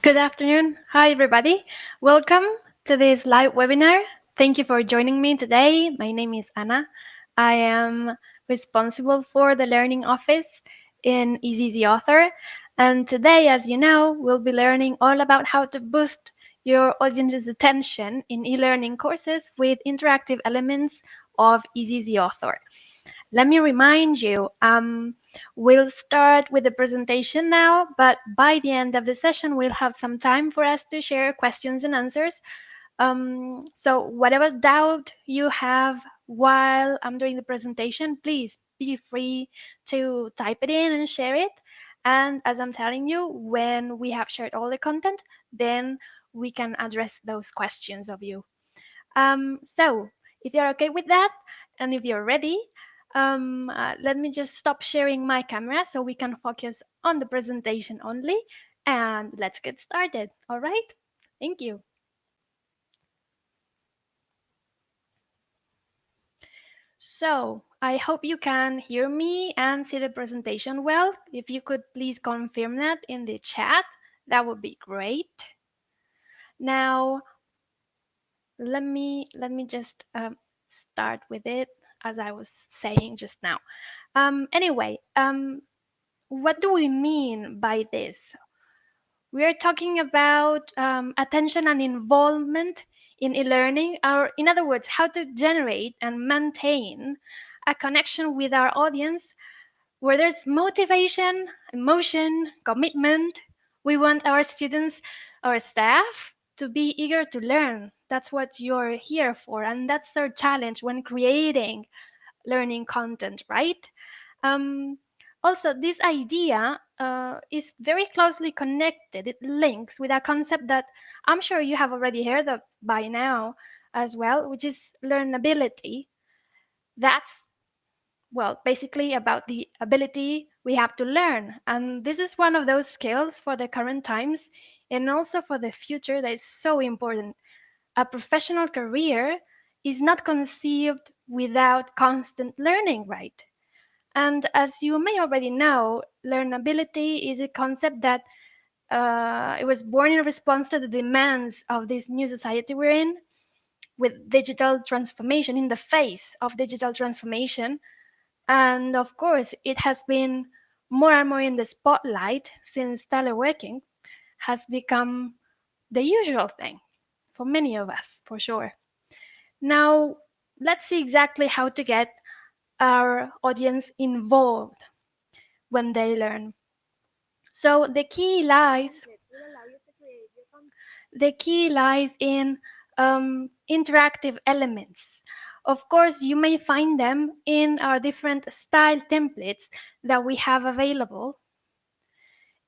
Good afternoon. Hi, everybody. Welcome to this live webinar. Thank you for joining me today. My name is Anna. I am responsible for the learning office in isEazy Author. And today, as you know, we'll be learning all about how to boost your audience's attention in e-learning courses with interactive elements of isEazy Author. Let me remind you, we'll start with the presentation now, but by the end of the session, we'll have some time for us to share questions and answers. So whatever doubt you have while I'm doing the presentation, please be free to type it in and share it. And as I'm telling you, when we have shared all the content, then we can address those questions of you. So if you're okay with that, and if you're ready, let me just stop sharing my camera so we can focus on the presentation only, and let's get started. All right? Thank you. So I hope you can hear me and see the presentation well. If you could please confirm that in the chat, that would be great. Now, let me just start with it as I was saying just now. Anyway, what do we mean by this? We are talking about attention and involvement in e-learning, or in other words, how to generate and maintain a connection with our audience where there's motivation, emotion, commitment. We want our students, our staff, to be eager to learn. That's what you're here for, and that's our challenge when creating learning content, right? Um, Also, this idea is very closely connected. It links with a concept that I'm sure you have already heard of by now as well, which is learnability. That's, well, basically about the ability we have to learn. And this is one of those skills for the current times and also for the future that is so important. A professional career is not conceived without constant learning, right? And as you may already know, learnability is a concept that it was born in response to the demands of this new society we're in, with digital transformation, in the face of digital transformation. And of course, it has been more and more in the spotlight since teleworking has become the usual thing for many of us, for sure. Now, let's see exactly how to get our audience involved when they learn. So the key lies in interactive elements. Of course, you may find them in our different style templates that we have available.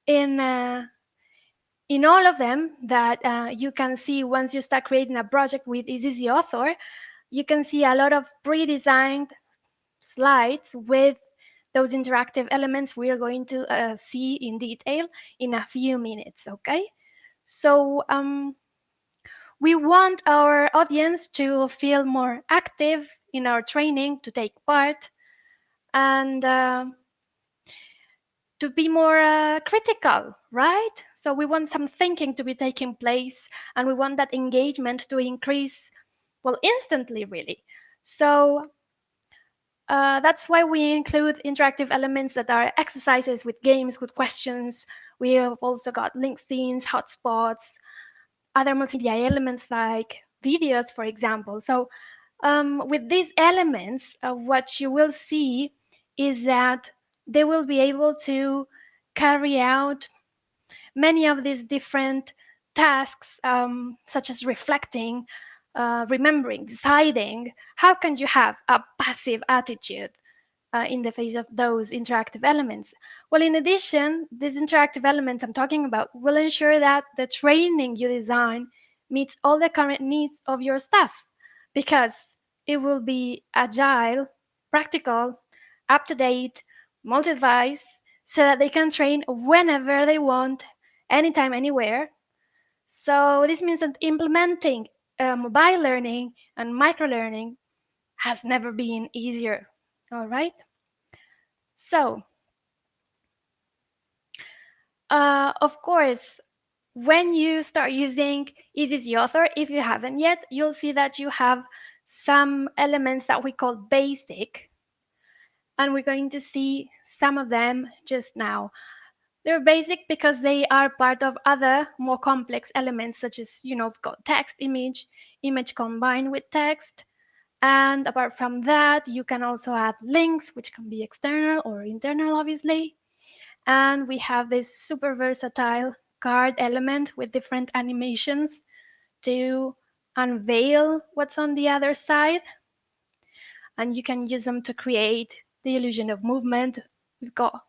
In all of them that you can see once you start creating a project with isEazy Author, you can see a lot of pre-designed slides with those interactive elements we are going to see in detail in a few minutes, okay? So we want our audience to feel more active in our training, to take part, and to be more critical, right? So we want some thinking to be taking place, and we want that engagement to increase, well, instantly, really. So that's why we include interactive elements that are exercises with games, with questions. We have also got link themes, hotspots, other multimedia elements like videos, for example. So with these elements, what you will see is that they will be able to carry out many of these different tasks, such as reflecting, remembering, deciding. How can you have a passive attitude in the face of those interactive elements? Well, in addition, these interactive elements I'm talking about will ensure that the training you design meets all the current needs of your staff, because it will be agile, practical, up-to-date, multi-device, so that they can train whenever they want, anytime, anywhere. So this means that implementing mobile learning and microlearning has never been easier. All right. So, of course, When you start using isEazy Author, if you haven't yet, you'll see that you have some elements that we call basic, and we're going to see some of them just now. They're basic because they are part of other more complex elements, such as, we've got text, image combined with text. And apart from that, you can also add links, which can be external or internal, obviously. And we have this super versatile card element with different animations to unveil what's on the other side. And you can use them to create the illusion of movement. We've got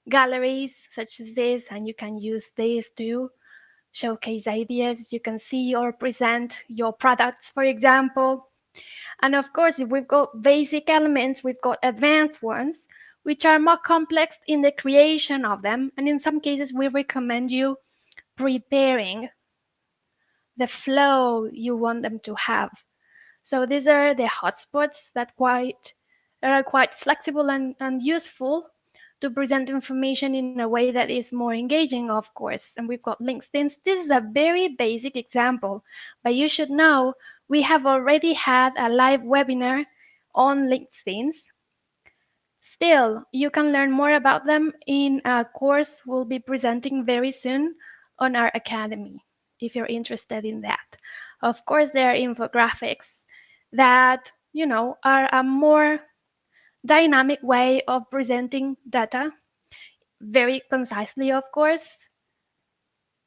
galleries such as this, and you can use this to showcase ideas you can see or present your products, for example. And of course, if we've got basic elements, we've got advanced ones, which are more complex in the creation of them. And in some cases, we recommend you preparing the flow you want them to have. So these are the hotspots that are quite flexible and useful to present information in a way that is more engaging, of course. And we've got links. This is a very basic example, but you should know we have already had a live webinar on LinkedIn. Still, you can learn more about them in a course we'll be presenting very soon on our academy, if you're interested in that. Of course, there are infographics that, are a more dynamic way of presenting data, very concisely, of course.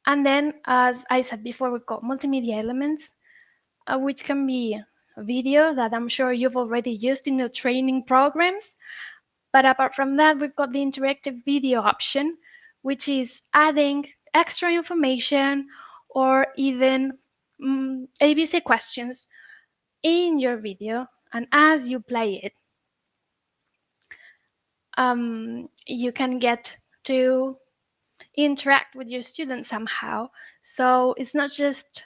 And then, as I said before, we've got multimedia elements, which can be video that I'm sure you've already used in your training programs. But apart from that, we've got the interactive video option, which is adding extra information or even ABC questions in your video. And as you play it, you can get to interact with your students somehow. So it's not just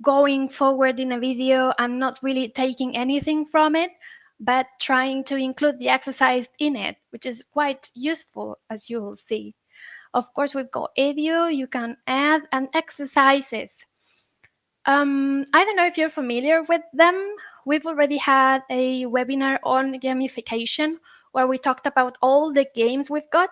going forward in a video and not really taking anything from it, but trying to include the exercise in it, which is quite useful, as you will see. Of course, we've got Edu, you can add, and exercises. I don't know if you're familiar with them. We've already had a webinar on gamification where we talked about all the games we've got,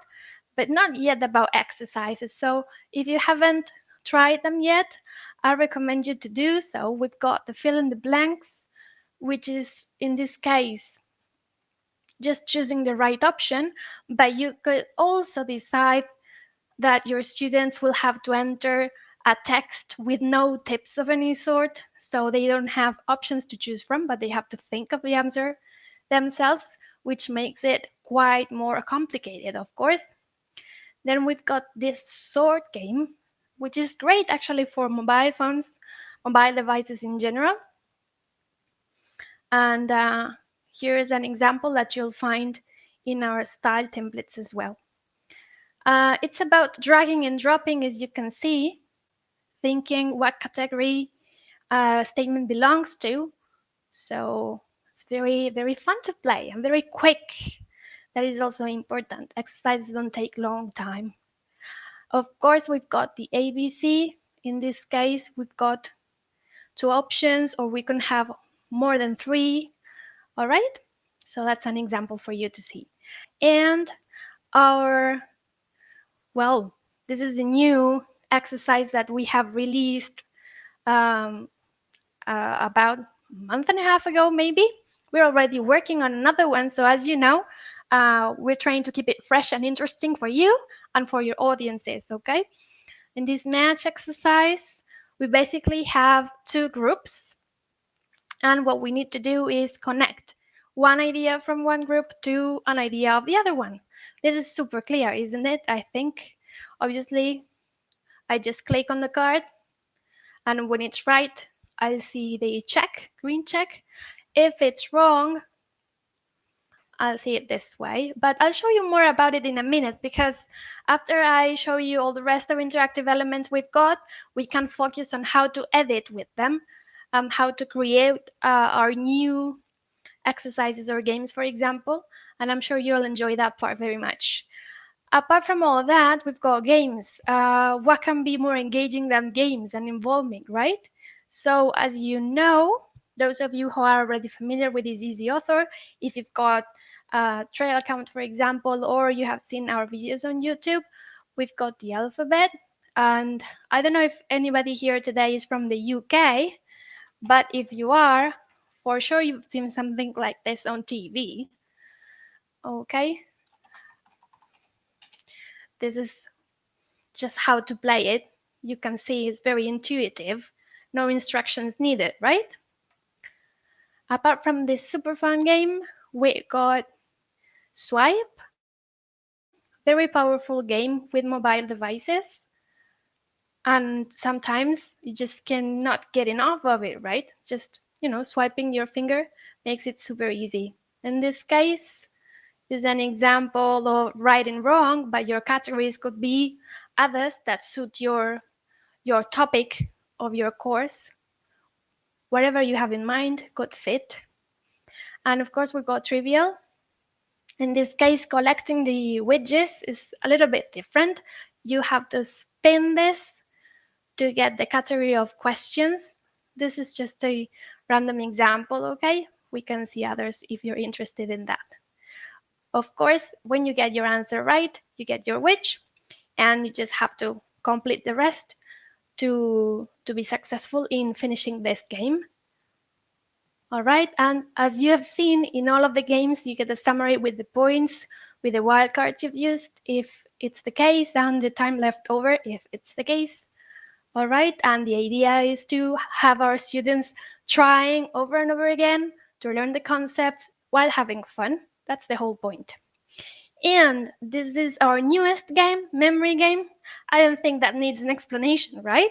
but not yet about exercises. So if you haven't tried them yet, I recommend you to do so. We've got the fill in the blanks, which is in this case just choosing the right option, but you could also decide that your students will have to enter a text with no tips of any sort, so they don't have options to choose from, but they have to think of the answer themselves, which makes it quite more complicated, of course. Then we've got this sort game, which is great actually for mobile phones, mobile devices in general. And here's an example that you'll find in our style templates as well. It's about dragging and dropping, as you can see, thinking what category a statement belongs to. So it's very, very fun to play and very quick. That is also important. Exercises don't take long time. Of course, we've got the ABC. In this case, we've got 2 options, or we can have more than 3. All right? So that's an example for you to see. And this is a new exercise that we have released about a month and a half ago, maybe. We're already working on another one. So as you know, we're trying to keep it fresh and interesting for you and for your audiences, okay? In this match exercise, we basically have 2 groups. And what we need to do is connect one idea from one group to an idea of the other one. This is super clear, isn't it? I think, obviously, I just click on the card, and when it's right, I'll see the check, green check. If it's wrong, I'll see it this way, but I'll show you more about it in a minute, because after I show you all the rest of interactive elements we've got, we can focus on how to edit with them, how to create our new exercises or games, for example, and I'm sure you'll enjoy that part very much. Apart from all of that, we've got games. What can be more engaging than games and involving, right? So as you know, those of you who are already familiar with isEazy Author, if you've got a trail account, for example, or you have seen our videos on YouTube, we've got the alphabet. And I don't know if anybody here today is from the UK, but if you are, for sure you've seen something like this on TV. Okay, this is just how to play it. You can see it's very intuitive, no instructions needed, right? Apart from this super fun game, we got Swipe, very powerful game with mobile devices. And sometimes you just cannot get enough of it, right? Just, swiping your finger makes it super easy. In this case, is an example of right and wrong, but your categories could be others that suit your topic of your course. Whatever you have in mind could fit. And of course, we've got trivial. In this case, collecting the widgets is a little bit different. You have to spin this to get the category of questions. This is just a random example, okay? We can see others if you're interested in that. Of course, when you get your answer right, you get your widget, and you just have to complete the rest to be successful in finishing this game. All right, and as you have seen in all of the games, you get a summary with the points, with the wildcards you've used, if it's the case, and the time left over, if it's the case. All right, and the idea is to have our students trying over and over again to learn the concepts while having fun. That's the whole point. And this is our newest game, memory game. I don't think that needs an explanation, right?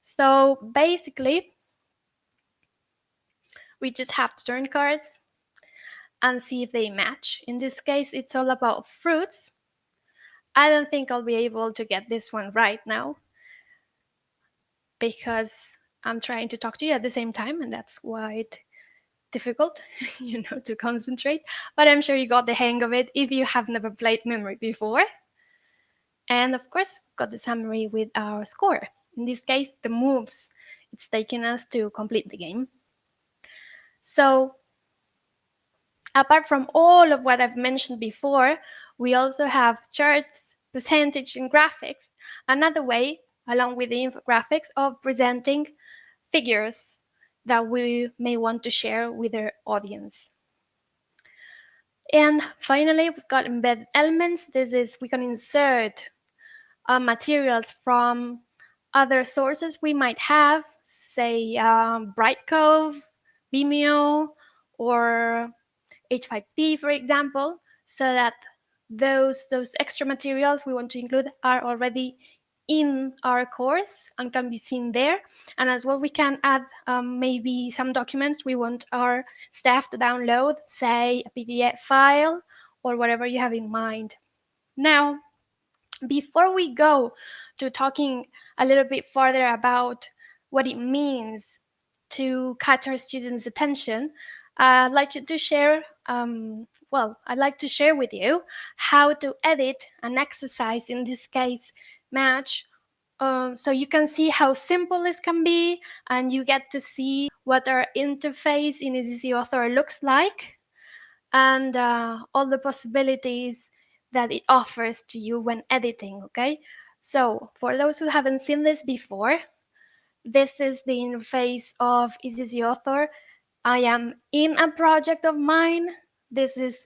So basically, we just have to turn cards and see if they match. In this case, it's all about fruits. I don't think I'll be able to get this one right now because I'm trying to talk to you at the same time, and that's quite difficult, to concentrate. But I'm sure you got the hang of it if you have never played memory before. And of course, got the summary with our score. In this case, the moves it's taken us to complete the game. So apart from all of what I've mentioned before, we also have charts, percentage, and graphics. Another way, along with the infographics, of presenting figures that we may want to share with our audience. And finally, we've got embedded elements. This is we can insert materials from other sources we might have, say Brightcove, Vimeo, or H5P, for example, so that those extra materials we want to include are already in our course and can be seen there. And as well, we can add maybe some documents we want our staff to download, say a PDF file or whatever you have in mind. Now, before we go to talking a little bit further about what it means to catch our students' attention, I'd like to share, I'd like to share with you how to edit an exercise, in this case, match, so you can see how simple this can be, and you get to see what our interface in isEazy Author looks like, and all the possibilities that it offers to you when editing, okay? So for those who haven't seen this before, this is the interface of isEazy Author. I am in a project of mine. This is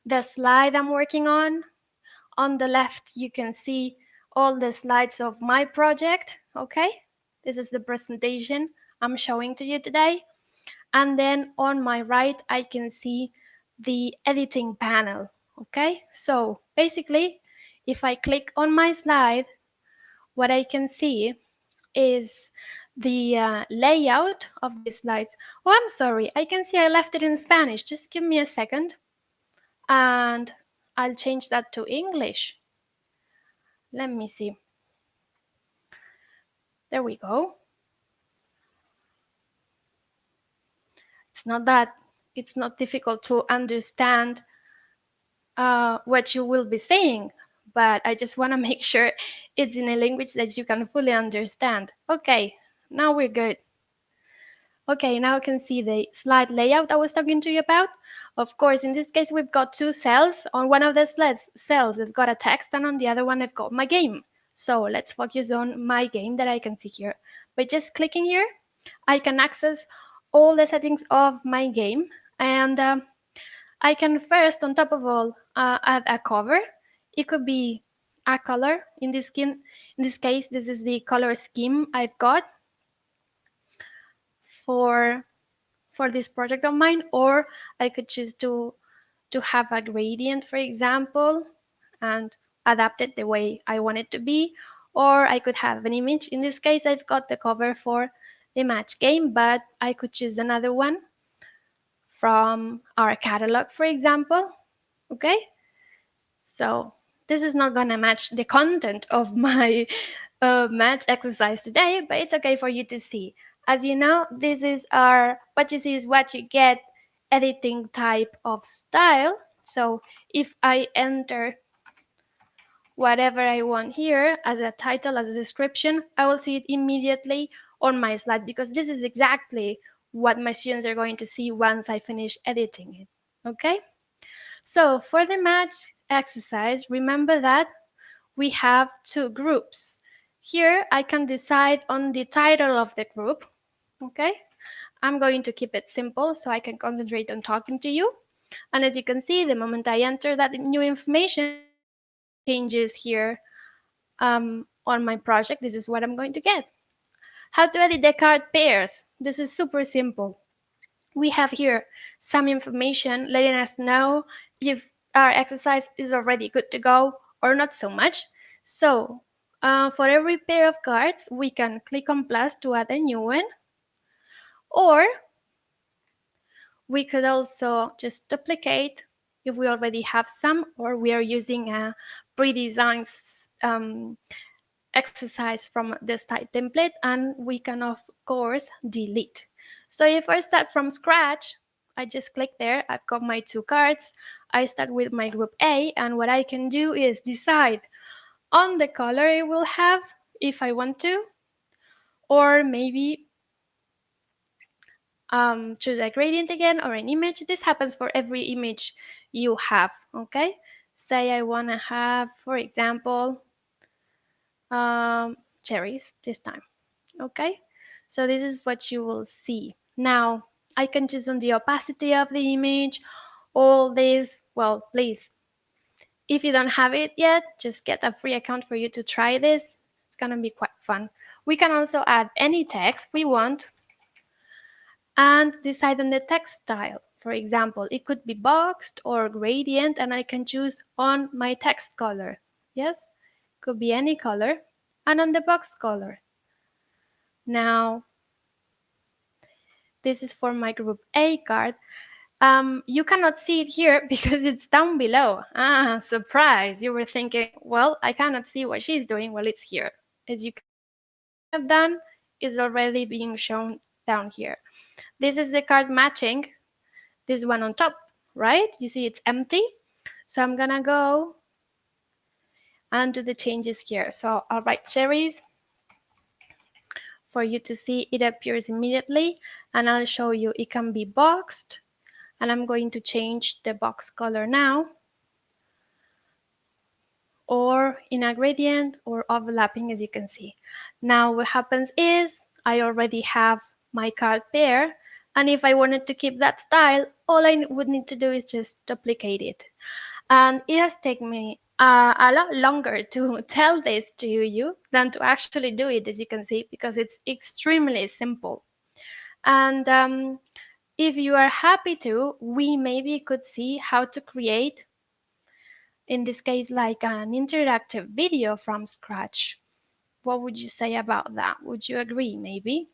the slide I'm working on. On the left, you can see all the slides of my project, okay? This is the presentation I'm showing to you today. And then on my right, I can see the editing panel, okay? So basically, if I click on my slide, what I can see is the layout of the slides. Oh, I'm sorry, I can see I left it in Spanish. Just give me a second and I'll change that to English. Let me see. There we go. It's not difficult to understand what you will be saying, but I just want to make sure it's in a language that you can fully understand. Okay, now we're good. Okay, now you can see the slide layout I was talking to you about. Of course, in this case, we've got two cells. On one of the cells, I've got a text, and on the other one, I've got my game. So let's focus on my game that I can see here. By just clicking here, I can access all the settings of my game, and I can first, on top of all, add a cover. It could be a color. In this case, this is the color scheme I've got for this project of mine, or I could choose to have a gradient, for example, and adapt it the way I want it to be, or I could have an image. In this case, I've got the cover for the match game, but I could choose another one from our catalog, for example. Okay, so this is not gonna match the content of my match exercise today, but it's okay for you to see. As you know, this is our what you see is what you get editing type of style. So if I enter whatever I want here as a title, as a description, I will see it immediately on my slide, because this is exactly what my students are going to see once I finish editing it. Okay? So for the match exercise, remember that we have two groups. Here I can decide on the title of the group. Okay? I'm going to keep it simple so I can concentrate on talking to you. And as you can see, the moment I enter that new information, changes here on my project. This is what I'm going to get. How to edit the card pairs. This is super simple. We have here some information letting us know if our exercise is already good to go or not so much. So for every pair of cards, we can click on plus to add a new one, or we could also just duplicate if we already have some, or we are using a pre-designed exercise from the site template, and we can of course delete. So if I start from scratch, I just click there, I've got my two cards, I start with my group A, and what I can do is decide on the color it will have if I want to, or maybe choose a gradient again or an image. This happens for every image you have. Okay, say I want to have, for example, cherries this time. Okay, so this is what you will see. Now I can choose on the opacity of the image, all this. Well, please, if you don't have it yet, just get a free account for you to try this. It's gonna be quite fun. We can also add any text we want and decide on the text style. For example, it could be boxed or gradient, and I can choose on my text color. Yes, could be any color, and on the box color. Now, this is for my group A card. You cannot see it here because it's down below. Ah, surprise. You were thinking, well, I cannot see what she's doing. Well, it's here. As you can see, everything I've done is already being shown down here. This is the card matching this one on top, right? You see it's empty. So I'm gonna go and do the changes here. So I'll write cherries for you to see it appears immediately, and I'll show you it can be boxed, and I'm going to change the box color now, or in a gradient or overlapping, as you can see. Now what happens is I already have my card pair, and if I wanted to keep that style, all I would need to do is just duplicate it. And it has taken me a lot longer to tell this to you than to actually do it, as you can see, because it's extremely simple. And if you are happy to, we maybe could see how to create, in this case, like an interactive video from scratch. What would you say about that? Would you agree, maybe?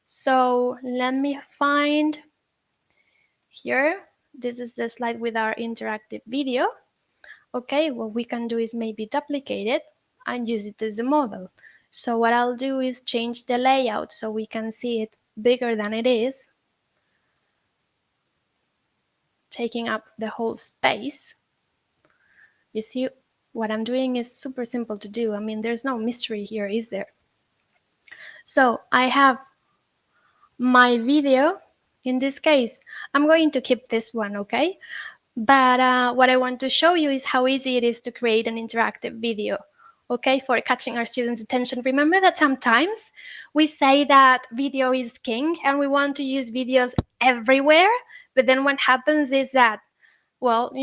So let me find here. This is the slide with our interactive video. Okay, what we can do is maybe duplicate it and use it as a model. So what I'll do is change the layout so we can see it bigger than it is, taking up the whole space. You see what I'm doing is super simple to do. I mean, there's no mystery here, is there? So I have my video. In this case, I'm going to keep this one, okay? But what I want to show you is how easy it is to create an interactive video, okay, for catching our students' attention. Remember that sometimes we say that video is king and we want to use videos everywhere, but then what happens is that, well,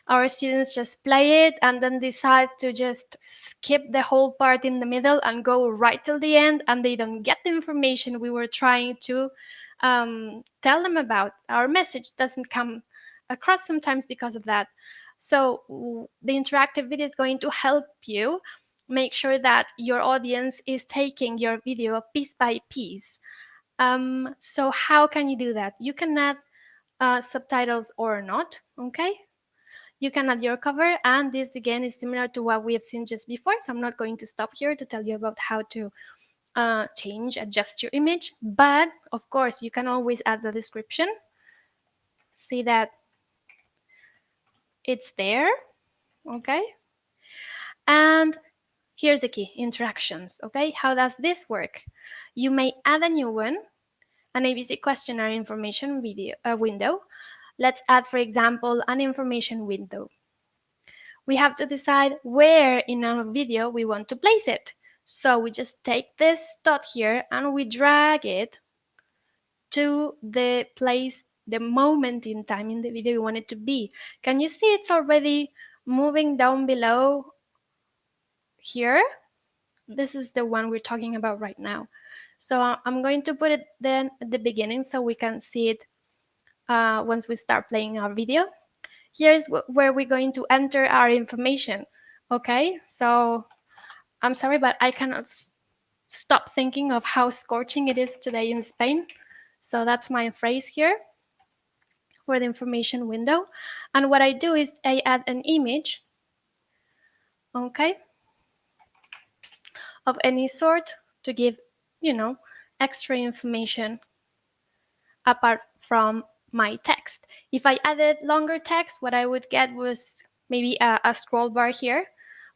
our students just play it and then decide to just skip the whole part in the middle and go right till the end, and they don't get the information we were trying to tell them about. Our message doesn't come across sometimes because of that. So the interactive video is going to help you make sure that your audience is taking your video piece by piece. So how can you do that? You can add subtitles or not, okay? You can add your cover, and this again is similar to what we have seen just before, so I'm not going to stop here to tell you about how to adjust your image, but of course you can always add the description. See that it's there, okay? And here's the key: interactions, okay? How does this work? You may add a new one, an ABC question or information window. Let's add, for example, an information window. We have to decide where in our video we want to place it. So we just take this dot here and we drag it to the place, the moment in time in the video we want it to be. Can you see it's already moving down below here? This is the one we're talking about right now. So I'm going to put it then at the beginning so we can see it once we start playing our video. Here's where we're going to enter our information. Okay, so I'm sorry, but I cannot stop thinking of how scorching it is today in Spain. So that's my phrase here for the information window. And what I do is I add an image, okay, of any sort to give, extra information apart from my text. If I added longer text, what I would get was maybe a scroll bar here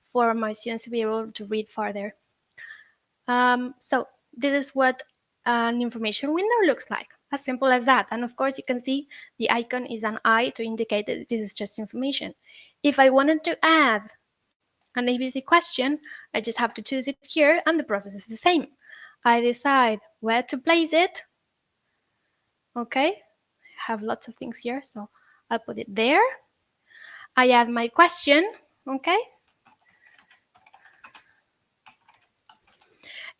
for my students to be able to read farther. So this is what an information window looks like, as simple as that. And of course, you can see the icon is an eye to indicate that this is just information. If I wanted to add an ABC question, I just have to choose it here, and the process is the same. I decide where to place it. Okay, I have lots of things here, so I'll put it there. I add my question, okay?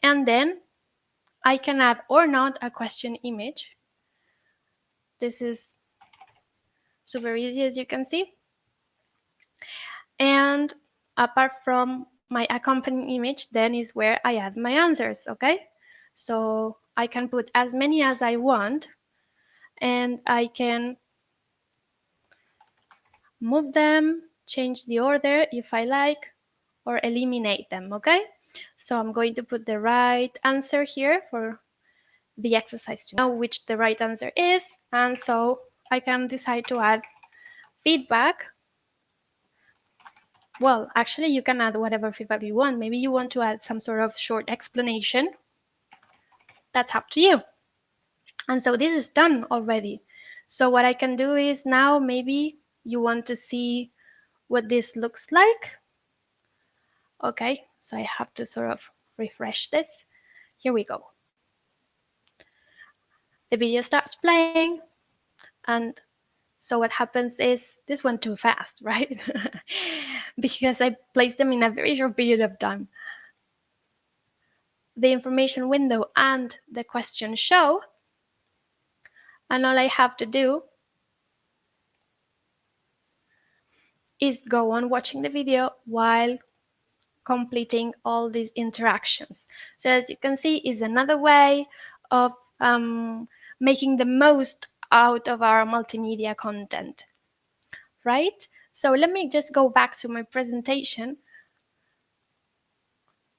And then I can add or not a question image. This is super easy, as you can see. And apart from my accompanying image, then is where I add my answers, okay? So I can put as many as I want, and I can move them, change the order if I like, or eliminate them, okay? So I'm going to put the right answer here for the exercise to know which the right answer is, and so I can decide to add feedback. Well, actually, you can add whatever feedback you want. Maybe you want to add some sort of short explanation. That's up to you. And so this is done already. So what I can do is now maybe you want to see what this looks like. Okay, so I have to sort of refresh this. Here we go. The video starts playing, and so what happens is this went too fast, right? Because I placed them in a very short period of time. The information window and the question show, and all I have to do is go on watching the video while completing all these interactions. So as you can see, is another way of making the most out of our multimedia content, right? So let me just go back to my presentation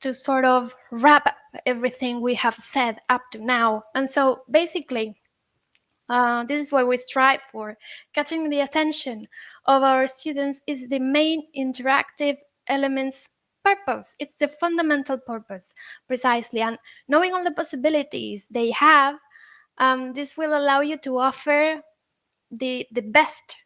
to sort of wrap up everything we have said up to now. And so basically, this is what we strive for: catching the attention of our students is the main interactive elements purpose. It's the fundamental purpose, precisely. And knowing all the possibilities they have, this will allow you to offer the best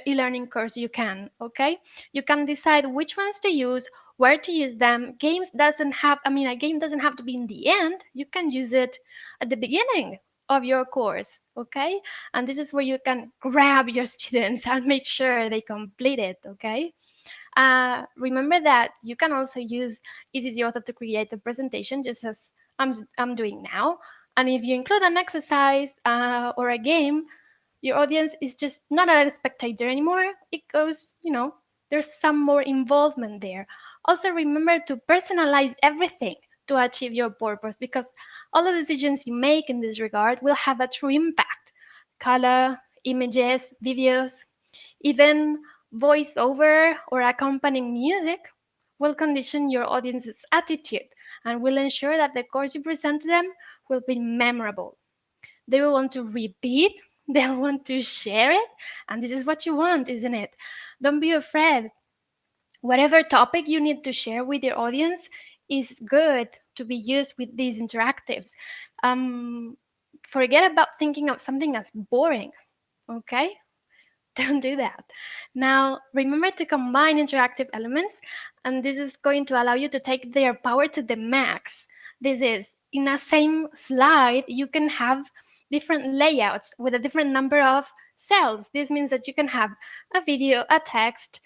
e-learning course you can. Okay, you can decide which ones to use, where to use them. Games doesn't have, I mean, a game doesn't have to be in the end. You can use it at the beginning of your course. Okay, and this is where you can grab your students and make sure they complete it. Okay, remember that you can also use isEazy Author to create a presentation, just as I'm doing now. And if you include an exercise or a game, your audience is just not a spectator anymore. It goes, there's some more involvement there. Also, remember to personalize everything to achieve your purpose, because all the decisions you make in this regard will have a true impact. Color, images, videos, even voiceover or accompanying music will condition your audience's attitude and will ensure that the course you present to them will be memorable. They will want to repeat, they'll want to share it, and this is what you want, isn't it? Don't be afraid. Whatever topic you need to share with your audience is good to be used with these interactives. Um, Forget about thinking of something as boring, okay? Don't do that. Now, remember to combine interactive elements, and this is going to allow you to take their power to the max. This is, in a same slide, you can have different layouts with a different number of cells. This means that you can have a video, a text,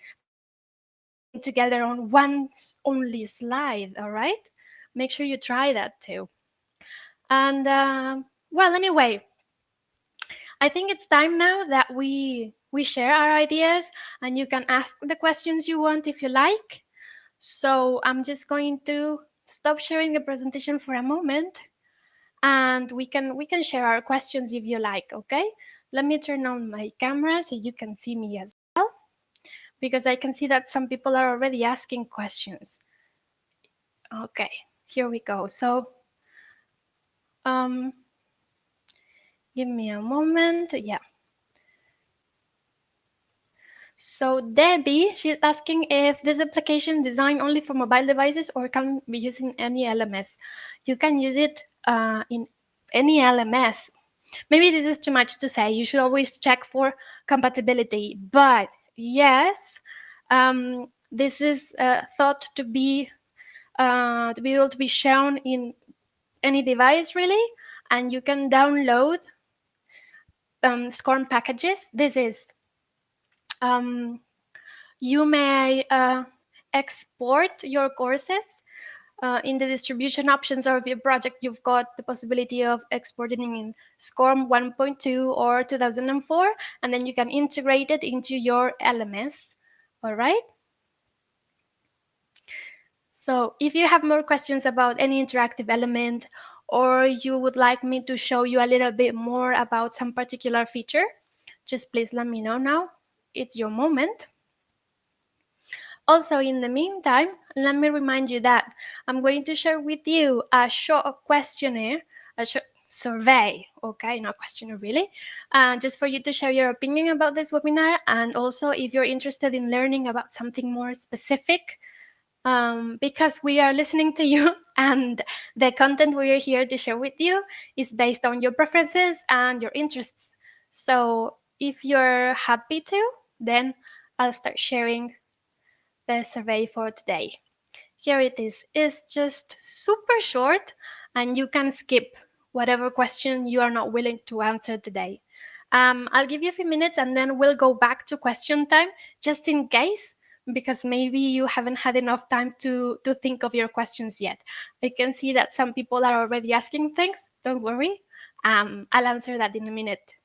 everything together on one only slide, all right? Make sure you try that too. And, well, anyway, I think it's time now that we share our ideas, and you can ask the questions you want if you like. So I'm just going to stop sharing the presentation for a moment, and we can share our questions if you like. Okay, let me turn on my camera so you can see me as well, because I can see that some people are already asking questions. Okay, here we go. So um give me a moment. Yeah. So Debbie, she's asking if this application designed only for mobile devices or can be used in any LMS. You can use it in any LMS. Maybe this is too much to say. You should always check for compatibility. But yes, this is thought to be able to be shown in any device really, and you can download SCORM packages. This is you may export your courses. In the distribution options of your project, you've got the possibility of exporting in SCORM 1.2 or 2004, and then you can integrate it into your LMS. All right? So if you have more questions about any interactive element, or you would like me to show you a little bit more about some particular feature, just please let me know now. It's your moment. Also, in the meantime, let me remind you that I'm going to share with you a short questionnaire, a short survey, okay, not questionnaire really, just for you to share your opinion about this webinar. And also, if you're interested in learning about something more specific, because we are listening to you and the content we are here to share with you is based on your preferences and your interests. So if you're happy to, then I'll start sharing the survey for today. Here it is. It's just super short, and you can skip whatever question you are not willing to answer today. I'll give you a few minutes and then we'll go back to question time just in case, because maybe you haven't had enough time to think of your questions yet. I can see that some people are already asking things. Don't worry. I'll answer that in a minute.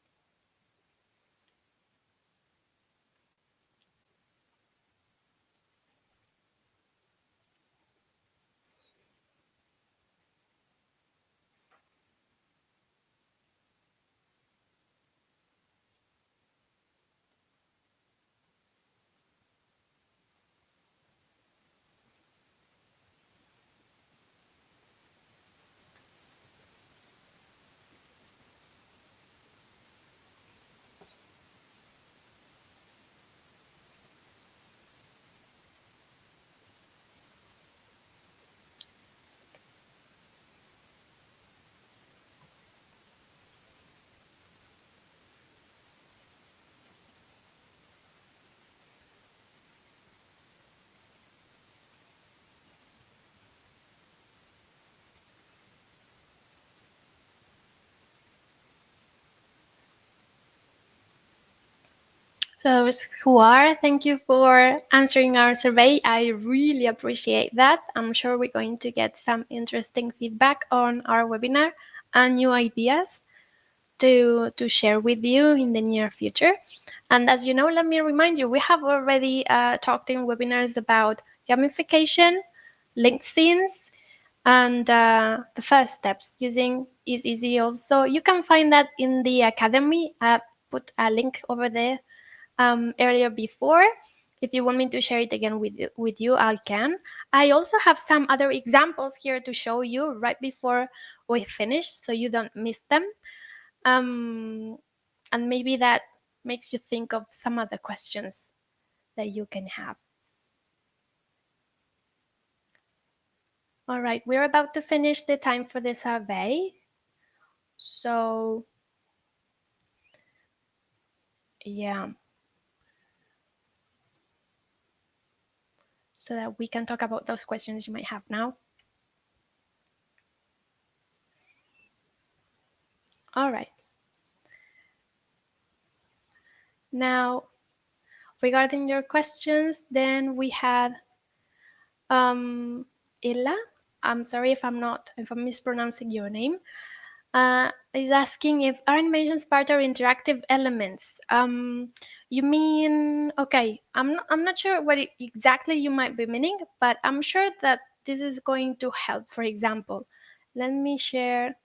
So those who are, thank you for answering our survey. I really appreciate that. I'm sure we're going to get some interesting feedback on our webinar and new ideas to share with you in the near future. And as you know, let me remind you, we have already talked in webinars about gamification, linked themes, and the first steps using isEazy also. You can find that in the academy. I put a link over there earlier before. If you want me to share it again with you, I can. I also have some other examples here to show you right before we finish, so you don't miss them. And maybe that makes you think of some other questions that you can have. All right, we're about to finish the time for the survey. So, yeah. So that we can talk about those questions you might have now. All right. Now, regarding your questions, then we had Ella. I'm sorry if I'm mispronouncing your name. Is asking if animations part are interactive elements. You mean, okay, I'm not sure what exactly you might be meaning, but I'm sure that this is going to help. For example, let me share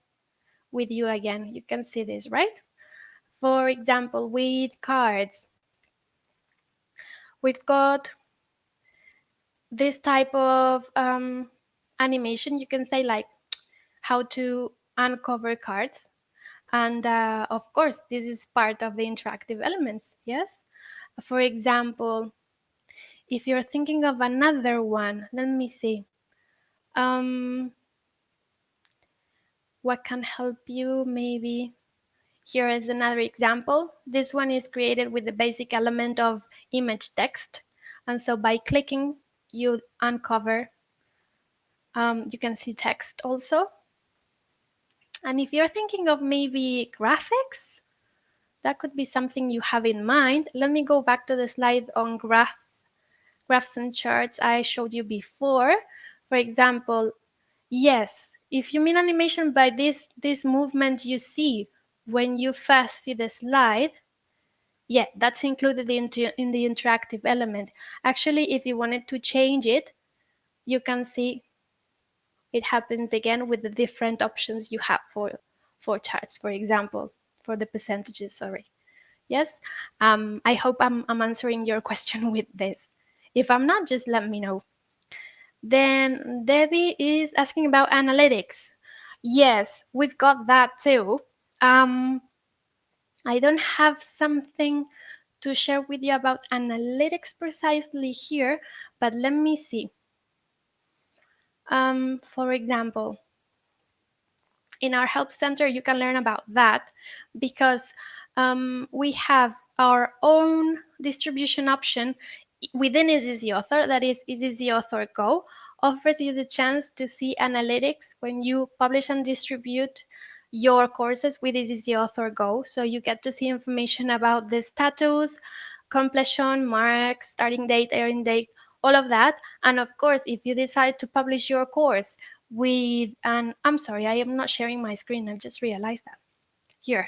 with you again. You can see this, right? For example, with cards, we've got this type of animation. You can say like how to uncover cards. And of course, this is part of the interactive elements, yes? For example, if you're thinking of another one, let me see. What can help you maybe? Here is another example. This one is created with the basic element of image text. And so by clicking, you uncover, you can see text also. And if you're thinking of maybe graphics, that could be something you have in mind. Let me go back to the slide on graphs and charts I showed you before. For example, yes, if you mean animation by this movement you see when you first see the slide, yeah, that's included in the interactive element. Actually, if you wanted to change it, you can see it happens again with the different options you have for charts, for example, for the percentages, sorry. Yes, I hope I'm answering your question with this. If I'm not, just let me know. Then Debbie is asking about analytics. Yes, we've got that too. I don't have something to share with you about analytics precisely here, but let me see. For example, in our help center, you can learn about that because we have our own distribution option within isEazy Author, that is isEazy Author Go, offers you the chance to see analytics when you publish and distribute your courses with isEazy Author Go. So you get to see information about the status, completion, marks, starting date, airing date, all of that. And of course, if you decide to publish your course with an, I'm sorry, I am not sharing my screen. I've just realized that. Here.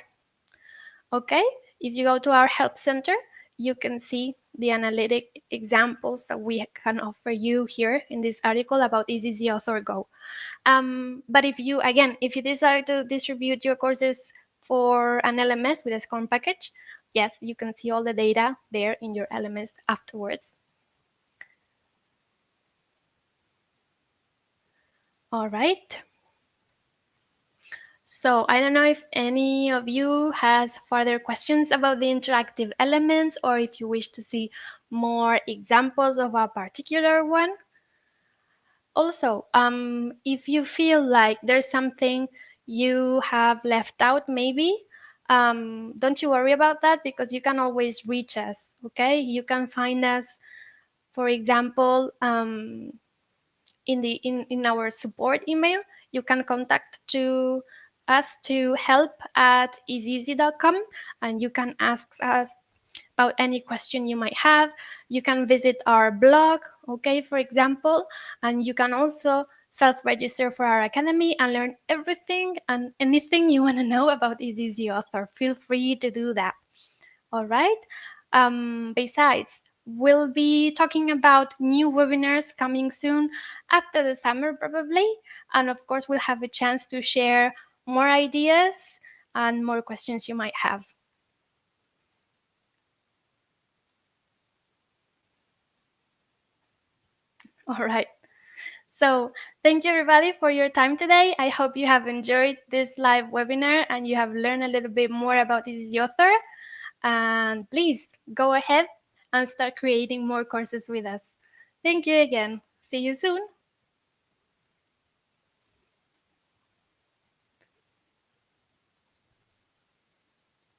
Okay, if you go to our help center, you can see the analytic examples that we can offer you here in this article about isEazy Author Go. But if you decide to distribute your courses for an LMS with a SCORM package, yes, you can see all the data there in your LMS afterwards. All right. So I don't know if any of you has further questions about the interactive elements or if you wish to see more examples of a particular one. Also, if you feel like there's something you have left out, maybe, don't you worry about that because you can always reach us, okay? You can find us, for example, in our support email. You can contact us to help@isEazy.com and you can ask us about any question you might have. You can visit our blog, okay, for example, and you can also self-register for our academy and learn everything and anything you want to know about isEazy Author. Feel free to do that. All right. Besides, we'll be talking about new webinars coming soon after the summer, probably. And of course, we'll have a chance to share more ideas and more questions you might have. All right. So thank you everybody for your time today. I hope you have enjoyed this live webinar and you have learned a little bit more about isEazy Author. And please go ahead and start creating more courses with us. Thank you again. See you soon.